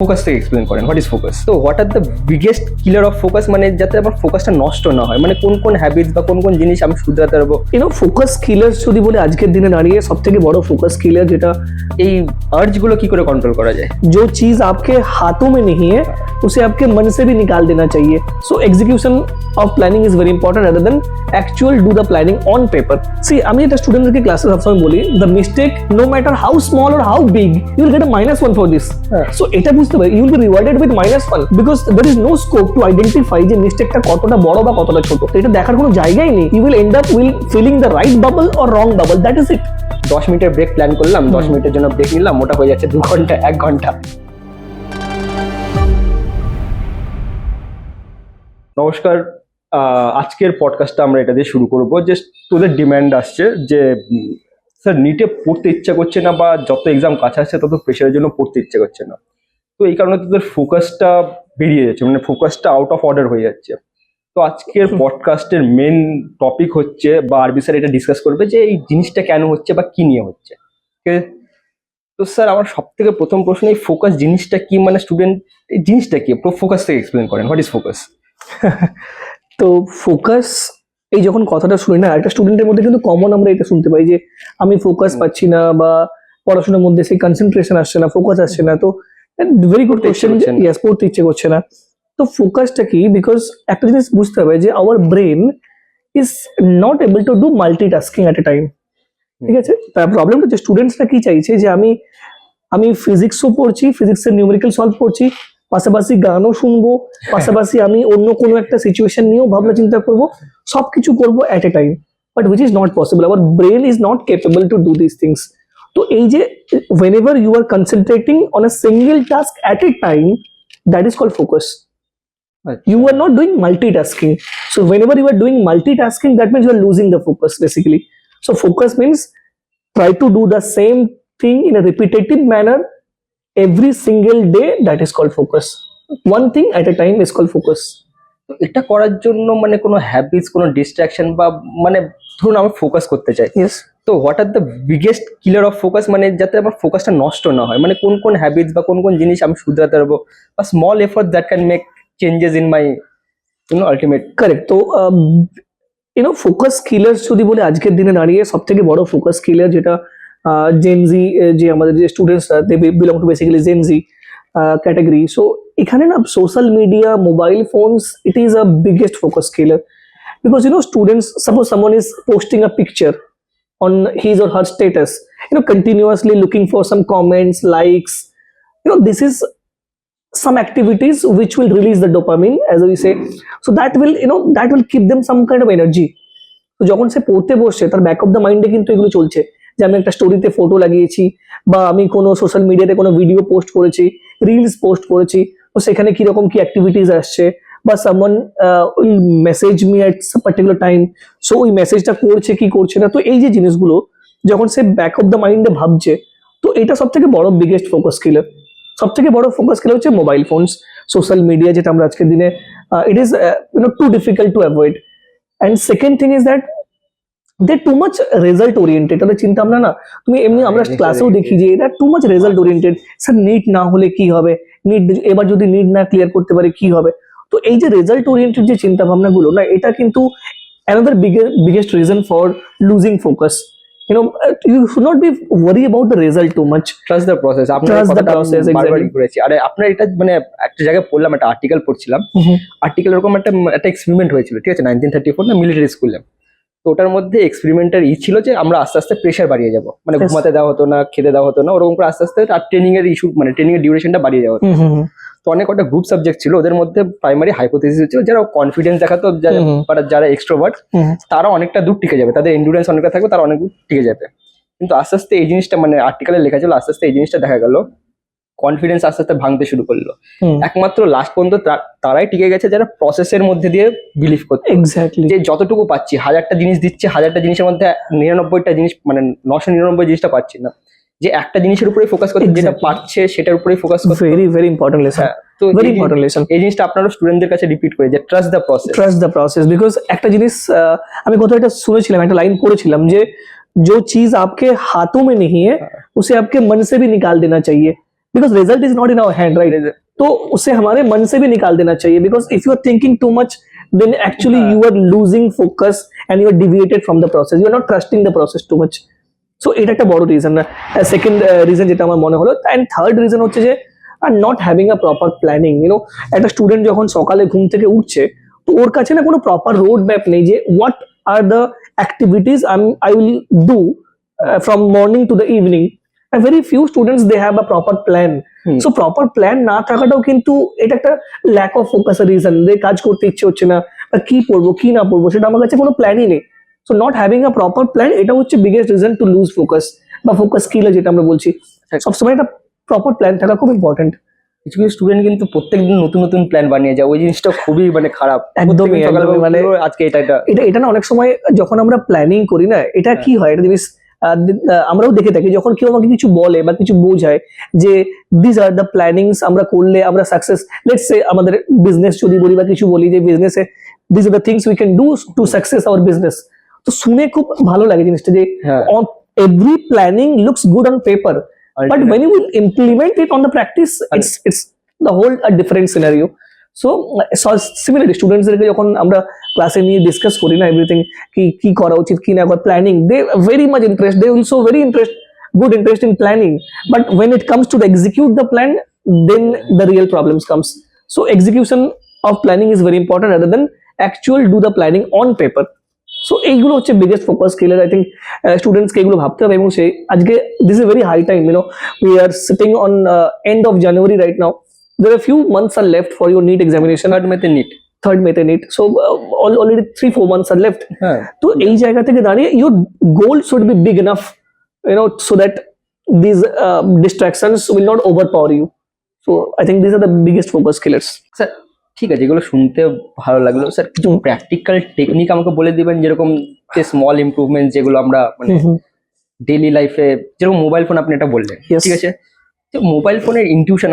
Focus থেকে explain করেন what is focus. তো what are the biggest killer of focus, মানে যাতে আমার ফোকাসটা নষ্ট না হয়, মানে কোন কোন হ্যাবিটস বা কোন কোন জিনিস আমি শুধরাতে পারবো। ফোকাস কিলার যদি বলে আজকের দিনে দাঁড়িয়ে সব থেকে বড় फोकस किलर যেটা এই আর্জ গুলো কি করে কন্ট্রোল করা যায়। जो चीज आपके हाथों में नहीं है उसे आपके मन से भी निकाल देना चाहिए। So execution of planning is very important rather than actual do the planning on paper. See আমি এটা স্টুডেন্টদেরকে ক্লাসে সবসময় বলি, the mistake no matter how small or how big you will get a -1 for this. So এটা বুঝতে হবে, you will be rewarded with -1 because there is no scope to identify যে মিস্টেকটা কতটা বড় বা কতটা ছোট। এটা দেখার কোনো জায়গাই নেই। You will end up will filling the right bubble or wrong bubble, that is it. 10 মিনিটের ব্রেক প্ল্যান করলাম, 10 মিনিটের জন্য ব্রেক নিলাম, ওটা হয়ে যাচ্ছে 2 ঘন্টা 1 ঘন্টা। নমস্কার, আজকের পডকাস্টটা আমরা এটা দিয়ে শুরু করবো যে তোদের ডিম্যান্ড আসছে যে স্যার নিটে পড়তে ইচ্ছা করছে না বা যত এক্সাম কাছে আসছে তত প্রেশারের জন্য পড়তে ইচ্ছা করছে না। তো এই কারণে তোদের ফোকাসটা বেরিয়ে যাচ্ছে, মানে ফোকাসটা আউট অফ অর্ডার হয়ে যাচ্ছে। তো আজকের পডকাস্টের মেন টপিক হচ্ছে বা আরবি স্যার এটা ডিসকাস করবে যে এই জিনিসটা কেন হচ্ছে বা কি নিয়ে হচ্ছে। ঠিক আছে, তো স্যার আমার সব থেকে প্রথম প্রশ্ন, এই ফোকাস জিনিসটা কি, মানে স্টুডেন্ট এই জিনিসটা কি, ফোকাস থেকে এক্সপ্লেন করেন হোয়াট ইজ ফোকাস। তো ফোকাস এই যখন কথাটা শুনি না, একটা স্টুডেন্টের মধ্যে কিন্তু কমন আমরা এটা শুনতে পাই যে আমি ফোকাস পাচ্ছি না বা পড়াশোনার মধ্যে সেই কনসেন্ট্রেশন আসছে না, ফোকাস আসছে না। তো ভেরি গুড কোশ্চেন, ইয়েস পড়তে ইচ্ছে করছে না। তো ফোকাসটা কি, বিকজ একটা জিনিস বুঝতে হবে যে hour brain is not able to do multitasking at a time. ঠিক আছে, তার প্রবলেমটা যে স্টুডেন্টসরা কি চাইছে যে আমি ফিজিক্সও পড়ছি, ফিজিক্সের নিউমেরিক্যাল সলভ করছি, পাশাপাশি গানও শুনবো, পাশাপাশি আমি অন্য কোনো একটা সিচুয়েশন নিয়েও ভাবনা চিন্তা করবো, সবকিছু করবো at a time, but which is not possible. Our brain is not capable to do this things. তো এই যে whenever you are concentrating on a single task at a time, that is called focus. You are not doing multitasking. So whenever you are doing multitasking, that means you are losing the focus basically. So focus means try to do the same thing in a repetitive manner every single day, that is called focus. One thing at a time is called focus. তো এটা করার জন্য মানে কোনো habits, কোনো distraction বা মানে ধরুন আমি ফোকাস করতে চাই, Yes. তো what are the biggest killer of focus, মানে যাতে আমার ফোকাসটা নষ্ট না হয়, মানে কোন কোন হ্যাবিটস বা কোন কোন জিনিস আমি শুধরাতে পারবো বা small effort that can make changes in my ultimate. Correct. তো ফোকাস কিলার্স যদি বলে আজকের দিনে দাঁড়িয়ে সব থেকে বড় ফোকাস কিলার যেটা জেনজি, যে আমাদের যে স্টুডেন্টসরা they belong to basically Gen Z category. So এখানে না social media, mobile phones, it is a biggest focus killer because students, suppose someone is posting a picture on his or her status, continuously looking for some comments, likes, this is some activities which will release the dopamine, as we say. So that will keep them some kind of energy. তো যখন সে পড়তে বসছে তার back of the মাইন্ডে কিন্তু এগুলো চলছে যে আমি একটা স্টোরিতে ফটো লাগিয়েছি বা আমি কোনো সোশ্যাল মিডিয়াতে কোনো ভিডিও পোস্ট করেছি, রিলস পোস্ট করেছি, তো সেখানে কিরকম কি অ্যাক্টিভিটিস আসছে, বা someone will message me at particular time, so ওই মেসেজটা করছে কি করছে না। তো এই যে জিনিসগুলো যখন সে ব্যাক অফ দ্য মাইন্ডে ভাবছে, তো এটা সব থেকে বড় বিগেস্ট ফোকাস কিলার। সব থেকে বড় ফোকাস কিলার হচ্ছে মোবাইল ফোনস, সোশ্যাল মিডিয়া, যেটা আমরা আজকের দিনে it is too difficult to avoid. And second thing is that they too much result oriented. তাদের চিন্তা ভাবনা না, তুমি এমনি আমরা ক্লাসেও দেখি যে এরা too much result oriented. Sir NEET না হলে কি হবে, নিট এবার যদি নিট না ক্লিয়ার করতে পারে কি হবে। তো এই যে রেজাল্ট ওরিয়েন্টেড যে চিন্তা ভাবনা গুলো না, এটা কিন্তু another biggest reason for losing focus. You should not be worried about the result too much. Trust the process. আপনার কথাটা বারবারই করেছি। আরে আপনার এটা মানে একটা জায়গায় পড়লাম, একটা আর্টিকেল পড়ছিলাম, আর্টিকেল এরকম একটা এক্সপেরিমেন্ট হয়েছিল, ঠিক আছে, 1934 না মিলিটারি স্কুলে। তো ওটার মধ্যে এক্সপেরিমেন্টের ছিল যে আমরা আস্তে আস্তে প্রেশার বাড়িয়ে যাবো, মানে ঘুমাতে দেওয়া হতো না, খেতে দেওয়া হতো না, ওরকম করে আস্তে আস্তে আর ট্রেনিং এর ইস্যু, মানে ট্রেনিং এর ডিউরেশনটা বাড়িয়ে যাওয়া হতো। তো অনেক কটা গ্রুপ সাবজেক্ট ছিল, ওদের মধ্যে প্রাইমারি হাইপোথিসিস ছিল যারা কনফিডেন্স দেখাতো, যারা এক্সট্রোভার্ট তারা অনেকটা দূর টিকে যাবে, তাদের এন্ডুরেন্স অনেকটা থাকবে, তারা অনেক দূর টিকে যাবে। কিন্তু আস্তে আস্তে এই জিনিসটা, মানে আর্টিকেলে লেখা ছিল, আস্তে আস্তে এই জিনিসটা দেখা গেল কনফিডেন্স আস্তে আস্তে ভাঙতে শুরু করলো। একমাত্র লাস্ট পর্যন্ত তারাই টিকে গেছে যারা প্রসেসের মধ্যে দিয়ে বিলিভ করতো। এক্স্যাক্টলি, যে যতটুকু পাচ্ছি, 1000টা জিনিস দিচ্ছে, 1000টা জিনিসের মধ্যে 99টা জিনিস, মানে 999 জিনিসটা পাচ্ছি না, যে একটা জিনিসের উপরে ফোকাস করতে, যেটা পাচ্ছে সেটার উপরেই ফোকাস করতে। Very very important lesson. তো ভেরি ইম্পর্টেন্ট লেসন। এই জিনিসটা আপনারা স্টুডেন্টদের কাছে রিপিট করে যে trust the process, trust the process. Because একটা জিনিস আমি কোথাও একটা শুনেছিলাম, একটা লাইন পড়েছিলাম যে जो चीज आपके हाथों में नहीं है उसे आपके मन से भी निकाल देना चाहिए। because result is not in our hand, right? तो उसे हमारे मन से भी निकाल देना चाहिए, because if you are thinking too much, then actually you are losing focus and you are deviated from the process. You are not trusting the process too much. So এটা একটা বড় রিজন। সেকেন্ড রিজন যেটা আমার মনে হলো, and third reason হচ্ছে যে are not having a proper planning. You know, একটা স্টুডেন্ট যখন সকালে ঘুম থেকে উঠছে, তো ওর কাছে না কোনো প্রপার রোড ম্যাপ নেই যে what are the activities I will do from morning to the evening. And very few students they have a proper plan. So proper plan না থাকাটাও কিন্তু এটা একটা ল্যাক অফ ফোকাস রিজন, যে কাজ করতে ইচ্ছে হচ্ছে না বা কি পড়বো কি না পড়বো সেটা আমার কাছে কোনো প্ল্যানই নেই। So not having a proper plan, এটা হচ্ছে biggest reason to lose focus বা ফোকাস স্কিল যেটা আমরা বলছি। সবসময় একটা প্রপার প্ল্যান থাকা খুব ইম্পর্টেন্ট। কিছু কিছু স্টুডেন্ট কিন্তু প্রত্যেকদিন নতুন নতুন প্ল্যান বানিয়ে যায়, ওই জিনিসটা খুবই মানে খারাপ। একদমই মানে আজকে এটা না অনেক সময় যখন আমরা প্ল্যানিং করি না, এটা কি হয়, এটা জিনিস আমরাও দেখে থাকি, যখন কেউ আমাকে কিছু বলে বা কিছু বোঝায় যে দিস আর দ্য প্ল্যানিংস, আমরা করলে আমরা সাকসেস, লেটস সে আমাদের বিজনেস যদি বলি বা কিছু বলি যে বিজনেসে this are the things we can do to success hour business, তো শুনে খুব ভালো লাগে জিনিসটা যে every planning looks good on paper, but when you will implement it on the practice, it's the whole a different scenario. So similarly স্টুডেন্টসদেরকে যখন আমরা ক্লাসে নিয়ে ডিসকাস করি না এভরিথিং, কি করা উচিত কি না করা, planning, they very much interest, they also very good interest in planning, but when it comes to the execute the plan, then the real problems comes. So execution of planning is very important rather than actual do the planning on paper. So এইগুলো হচ্ছে biggest focus killer. I think স্টুডেন্টসকে এগুলো ভাবতে হবে, এবং সেই আজকে this is very high time, you know, we are sitting on end of January right now, there are few months are left for your NEET examination. Third May NEET, so already 3-4 months are left. তো এই জায়গা থেকে দাঁড়িয়ে your goal should be big enough, you know, so that these distractions will not overpower you. So I think these are the biggest focus killers. Sir ঠিক আছে, এগুলো শুনতে ভালো লাগলো। স্যার কিছু প্র্যাকটিক্যাল টেকনিক আমাকে বলে দিবেন, যেরকম যে স্মল ইমপ্রুভমেন্ট যেগুলো আমরা মানে ডেইলি লাইফে, যেরকম মোবাইল ফোন আপনি এটা বললেন, ঠিক আছে, মোবাইল ফোনের ইনটিউশন,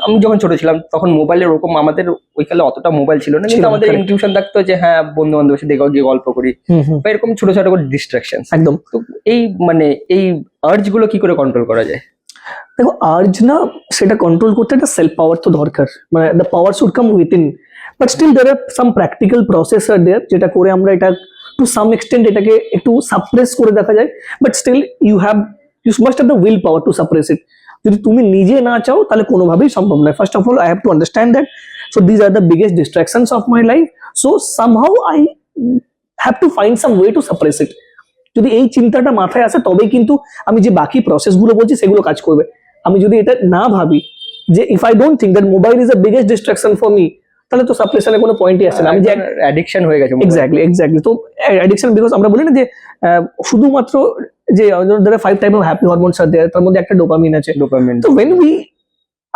আমি যখন ছোট ছিলাম তখন মোবাইলের ওরকম আমাদের ওইকালে অতটা মোবাইল ছিল না, কিন্তু আমাদের ইনটিউশন থাকতো যে হ্যাঁ বন্ধু বান্ধবের সাথে গিয়ে গল্প করি বা এরকম ছোট ছোট করে ডিস্ট্রাকশন। একদম। তো এই মানে এই আর্জ গুলো কি করে কন্ট্রোল করা যায়? দেখো, আর্জ না, সেটা কন্ট্রোল করতে একটা সেলফ পাওয়ার তো দরকার, মানে the power should come within, but still there are some practical process are there, যেটা করে আমরা এটা টু সাম এক্সটেন্ট এটাকে একটু সাপ্রেস করে দেখা যায়, but still you must have the will power to suppress it. যদি তুমি নিজে না চাও তাহলে কোনোভাবেই সম্ভব নয়। First of all I have to understand that, so these are the biggest distractions of my life, so somehow I have to find some way to suppress it. যদি এই চিন্তাটা মাথায় আসে তবেই কিন্তু আমি যে বাকি প্রসেসগুলো বলছি সেগুলো কাজ করবে। আমি যদি এটা না ভাবি যে if I don't think that mobile is the biggest distraction for me, তাহলে তো সাপ্রেশনের কোনো পয়েন্টই আসে না। আমি যে অ্যাডিকশন হয়ে গেছে। এক্স্যাক্টলি। তো অ্যাডিকশন, বিকজ আমরা বলি না যে শুধুমাত্র যে there are 5 type of happy hormones are there, তার মধ্যে একটা ডোপামিন আছে। তো when we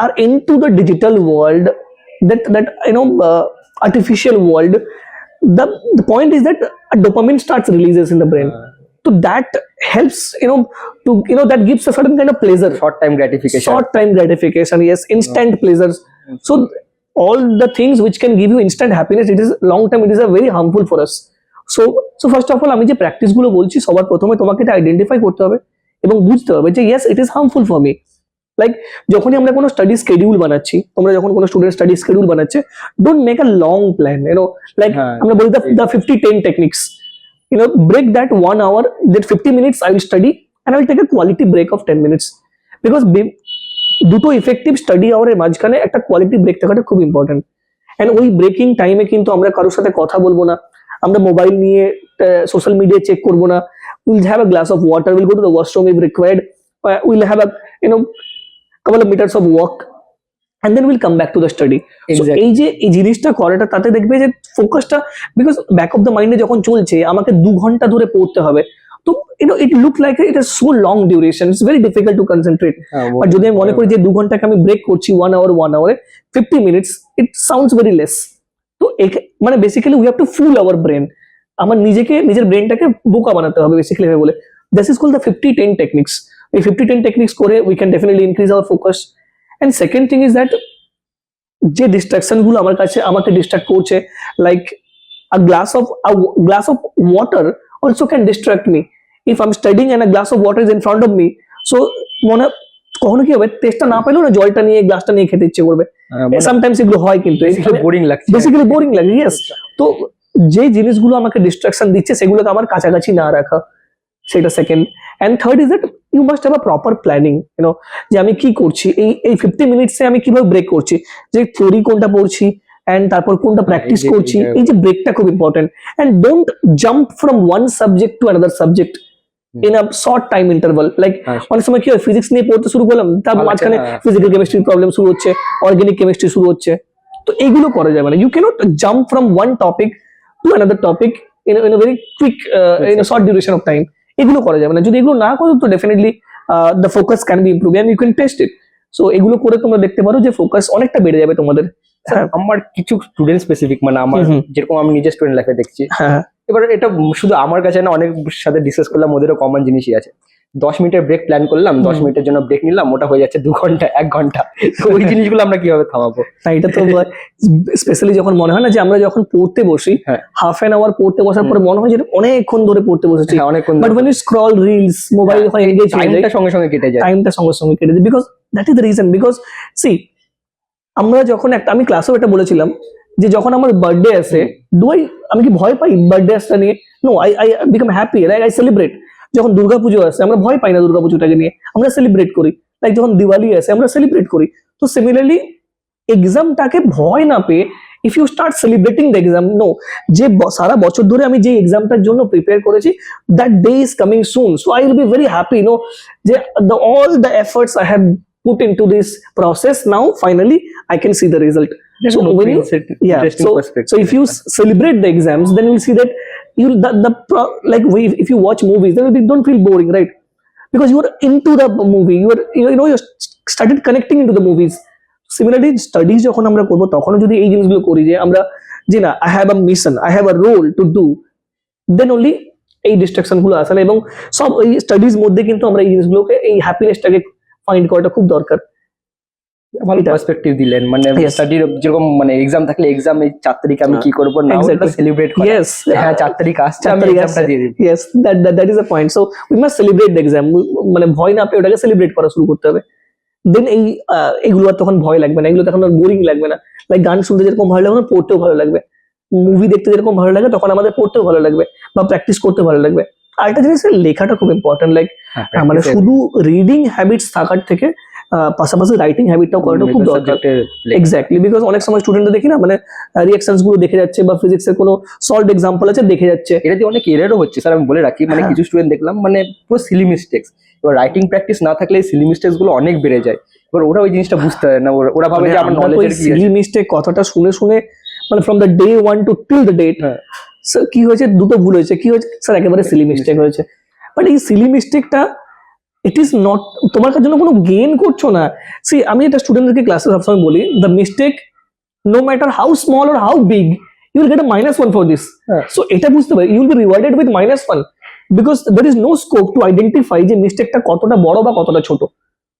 are into the digital world, that you know artificial world, the point is that a dopamine starts releases in the brain. So that helps, that gives a certain kind of pleasure, short time gratification, yes, instant pleasures. So all the things which can give you instant happiness, it is long term, it is a very harmful for us. So first of all, আমি যে practice গুলো বলছি সবার প্রথমে তোমাকে এটা identify করতে হবে এবং বুঝতে হবে যে yes it is harmful for me. Like যখনই আমরা কোনো স্টাডি স্কেডিউল বানাচ্ছি, তোমরা যখন কোনো স্টুডেন্ট স্টাডি স্কেডিউল বানাচ্ছে, don't make a long plan, like আমরা বলি the 50-10 techniques, break that 1 hour, that 50 minutes I will study and I will take a quality break of 10 minutes, because দুটো effective study আওয়ারের মাঝখানে একটা quality break থাকাটা খুব important. And ওই breaking টাইমে কিন্তু আমরা কারোর সাথে কথা বলবো না, আমরা মোবাইল নিয়ে সোশ্যাল মিডিয়া চেক করবো না, will have a glass of water, will go to the washroom if required, will have a couple of meters of walk and then we'll come back to the study. Exactly. এই যে এই জিনিসটা করাটা, তাতে দেখবে যে ফোকাসটা, বিকজ ব্যাক অফ দ্য মাইন্ডে যখন চলছে আমাকে 2 ঘন্টা ধরে পড়তে হবে, তো it look like it is so long duration, it's very difficult to concentrate. আর যদি আমি মনে করি যে 2 ঘন্টাকে আমি ব্রেক করছি 1 আওয়ারে 50 minutes, it sounds very less. তো মানে basically we have to fool our brain, আমার নিজের ব্রেনটাকে বোকা বানাতে হবে বেসিক্যালি বলে। This is called the 50-10 techniques. এই 50-10 টেকনিক্স করে we can definitely increase our focus. And second thing is that, যে ডিস্ট্রাকশন গুলো আমাকে ডিস্ট্রাক্ট করছে, like a glass of water also can distract me. If I'm studying and a glass of water is in front of me, so কখনো কি হবে টেস্টটা না পেলেও না জলটা নিয়ে গ্লাসটা নিয়ে খেতে ইচ্ছে করবে, সামটাইমস এগুলো হয়, কিন্তু বোরিং লাগছে, বেসিক্যালি বোরিং লাগে। ইয়েস, তো যে জিনিসগুলো আমাকে ডিস্ট্রাকশন দিচ্ছে সেগুলোকে আমার কাছাকাছি না রাখা, সেটা second. And third is that you must have a proper planning, you know, যে আমি কি করছি এই 50 মিনিটসে আমি কিভাবে ব্রেক করছি, যে থিওরি কোনটা পড়ছি এন্ড তারপর কোনটা প্র্যাকটিস করছি, এই যে ব্রেকটা খুব important. And don't jump from one subject to another subject in a short time interval. Like অনেক সময় কি হয়, ফিজিক্স নিয়ে পড়তে শুরু করলাম, তার মাঝখানে ফিজিক্যাল কেমিস্ট্রির প্রবলেম শুরু হচ্ছে, অর্গানিক কেমিস্ট্রি শুরু হচ্ছে, তো এইগুলো করা যাবে না। You can't jump from one topic to another topic in a very quick in a short duration of time. এগুলো করা যাবে না। যদি এগুলো না করো তো definitely the focus can be improve and you can test it. So এগুলো করে তোমরা দেখতে পারো যে ফোকাস অনেকটা বেড়ে যাবে তোমাদের। আমার কিছু স্টুডেন্ট স্পেসিফিক, মানে আমার যেরকম আমি নিজের স্টুডেন্ট লাইফে দেখছি, হ্যাঁ, এবার এটা শুধু আমার কাছে না, অনেক সাথে ডিসকাস করলাম, ওদেরও কমন জিনিসই আছে। 10 মিনিটের ব্রেক প্ল্যান করলাম, 10 মিনিটের জন্য ব্রেক নিলাম, ওটা হয়ে যাচ্ছে 2 ঘন্টা 1 ঘন্টা। তো ওই জিনিসগুলো আমরা কিভাবে থামাবো? না, এটা তো স্পেশালি যখন মনে হয় না যে আমরা যখন পড়তে বসি, হাফ এন আওয়ার পড়তে বসার পরে মনে হয় যে অনেকক্ষণ ধরে পড়তে বসেছি, অনেকক্ষণ, but when you scroll reels, mobile যখন এনগেজ হয়ে যায়, টাইমটা সঙ্গে সঙ্গে কেটে যায়, টাইমটা সঙ্গে সঙ্গে কেটে যায়। Because that is the reason. Because see, আমরা যখন আমি ক্লাসেও এটা বলেছিলাম যে যখন আমার বার্থডে আসে, আমি কি ভয় পাই বার্থডে আসটা নিয়ে? No, I become happy, like I celebrate. যখন দুর্গাপুজো আসে আমরা ভয় পাই না দুর্গাপুজোটাকে নিয়ে, আমরা সেলিব্রেট করি। লাইক যখন দিওয়ালি আসে আমরা সেলিব্রেট করি। তো সিমিলারলি এক্সামটাকে ভয় না পেয়ে if you start celebrating the exam, no, যে সারা বছর ধরে আমি যে এক্সামটার জন্য প্রিপেয়ার করেছি, that day is coming soon, so I will be very happy, no, যে all the efforts I have put into this process, now finally I can see the result. So when you, so if you celebrate the exams, then you'll see that like if you watch movies, then you don't feel boring, right? Because you are into the movie, you started connecting into the movies. Similarly studies যখন আমরা করব তখনও যদি এই জিনিসগুলো করি যে আমরা যে না, I have a mission, I have a role to do, then only এই ডিস্ট্রাকশন গুলো আসলে, এবং সব এই স্টাডিজ মধ্যে কিন্তু আমরা এই জিনিসগুলোকে, এই হ্যাপিনেসটাকে ফাইন্ড করাটা খুব দরকার। ভালো পার্সপেক্টিভ দিলেন, মানে স্টাডির যেরকম, মানে এক্সাম থাকলে এক্সাম এই 4 তারিখ আমি কি করব না, ওটা সেলিব্রেট করা। ইয়েস, হ্যাঁ 4 তারিখ আসছে, আমি এক্সামটা দিয়ে দিই। Yes, that is a point. So we must celebrate the exam, মানে ভয় না পেয়ে ওটাকে সেলিব্রেট করা শুরু করতে হবে। দেন এইগুলো আর তখন ভয় লাগবে না, এগুলো তখন আর বোরিং লাগবে না। লাইক গান শুনতে যেরকম ভালো লাগে, পড়তেও ভালো লাগবে। মুভি দেখতে যেরকম ভালো লাগে, তখন আমাদের পড়তেও ভালো লাগবে বা প্র্যাকটিস করতে ভালো লাগবে। আরেকটা জিনিস, লেখাটা খুব ইম্পর্টেন্ট। লাইক মানে শুধু রিডিং হ্যাবিটস থাকার থেকে পাশাপাশি রাইটিং হ্যাবিটটাও করাটা খুব দরকার। এক্স্যাক্টলি, বিকজ অনেক সময় স্টুডেন্টদের দেখি না, মানে রিঅ্যাকশনস গুলো দেখে যাচ্ছে, বা ফিজিক্সের কোনো সলভড এক্সাম্পল আছে দেখে যাচ্ছে, এটাতে অনেক এররও হচ্ছে স্যার। আমি বলে রাখি, মানে কিছু স্টুডেন্ট দেখলাম মানে পুরো সিলি মিস্টেক্স। এবার রাইটিং প্র্যাকটিস না থাকলে সিলি মিস্টেক্স গুলো অনেক বেড়ে যায়। এবার ওরা ওই জিনিসটা বুঝতে পারে না, ওরা ভাবে যে আমার নলেজের কি সিলি মিস্টেক কথাটা শুনে শুনে, মানে from the day 1 to till the date, sir কি হয়েছে, দুটো ভুল হয়েছে, কি হয়েছে স্যার, একেবারে সিলি মিস্টেক হয়েছে। বাট এই সিলি মিস্টেকটা ইট ইজ নট, তোমার জন্য কোনো গেইন করছো না। সি, আমি এটা স্টুডেন্টদেরকে ক্লাসে সবসময় বলি, the mistake no matter how small or how big, you will get a -1 for this. So এটা বুঝতে পারি, you will be rewarded with -1, because there is no scope to identify যে মিস্টেকটা কতটা বড় বা কতটা ছোট।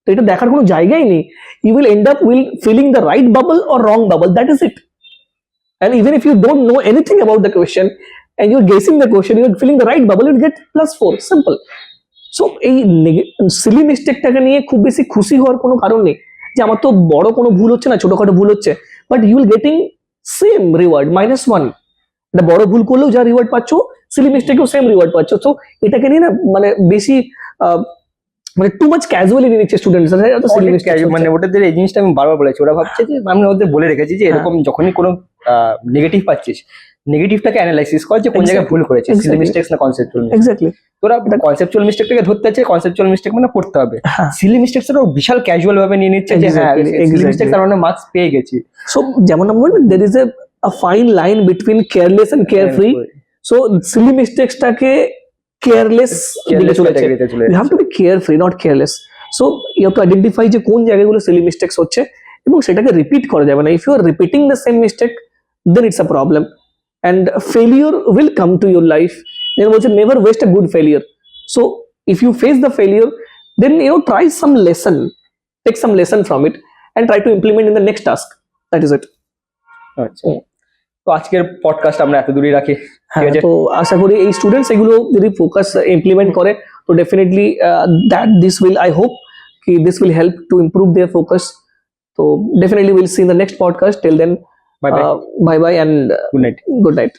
তো এটা দেখার কোনো জায়গাই নেই। You will end up filling the right bubble or wrong bubble, that is it. And even if you don't know anything about the question and you're guessing the question, you're filling the right bubble, you'll get +4, simple. So এই Seely মিস্টেকটাকে নিয়ে খুব বেশি খুশি হওয়ার কোনো কারণ নেই যে আমার তো বড় কোনো ভুল হচ্ছে না, ছোটখাটো ভুল হচ্ছে, but you will getting same reward -1। এটা বড় ভুল করলেও যা রিওয়ার্ড পাচ্ছ, সিলি মিস্টেকেও সেম রিওয়ার্ড পাচ্ছ। তো এটাকে নিয়ে না, মানে বেশি মানে টু মাচ ক্যাজুয়ালি নিয়ে নিচ্ছে স্টুডেন্টস, মানে ওটাদের এই জিনিসটা আমি বারবার বলেছি। ওরা ভাবছে যে আমি ওদের বলে রেখেছি যে এরকম যখনই কোনো নেগেটিভ পাচ্ছিস, নেগেটিভটাকে অ্যানালাইসিস কর যে কোন জায়গায় ভুল করেছে, সিলি মিস্টেকস না কনসেপচুয়াল মিস্টেক। এক্স্যাক্টলি, তোরা কনসেপচুয়াল মিস্টেকটাকে ধরতে আছে, কনসেপচুয়াল মিস্টেক মানে পড়তে হবে। সিলি মিস্টেকস ওরা বিশাল ক্যাজুয়াল ভাবে নিয়ে নিচ্ছে যে হ্যাঁ সিলি মিস্টেকস কারণে মার্কস পেয়ে গেছি। সো যেমন আমরা বলি, there is a fine line between careless and carefree. So silly mistakes-টাকে careless দিকে চলেছে। You have to be carefree, not careless. So you have to identify যে কোন জায়গাগুলো silly mistakes হচ্ছে এবং সেটাকে রিপিট করা যাবে না। If you are repeating the same mistake, then it's a problem and failure will come to your life. Then also never waste a good failure. So if you face the failure, then try some lesson, take some lesson from it and try to implement in the next task. That is it. আচ্ছা, তো আজকের podcast আমরা এত দূরই রাখি। হ্যাঁ, তো আশা করি এই স্টুডেন্টস এগুলো যদি ফোকাস ইমপ্লিমেন্ট করে, তো definitely that this will, I hope this will help to improve their focus. So definitely we'll see in the next podcast. Till then, Bye bye. bye bye and Good night. good night.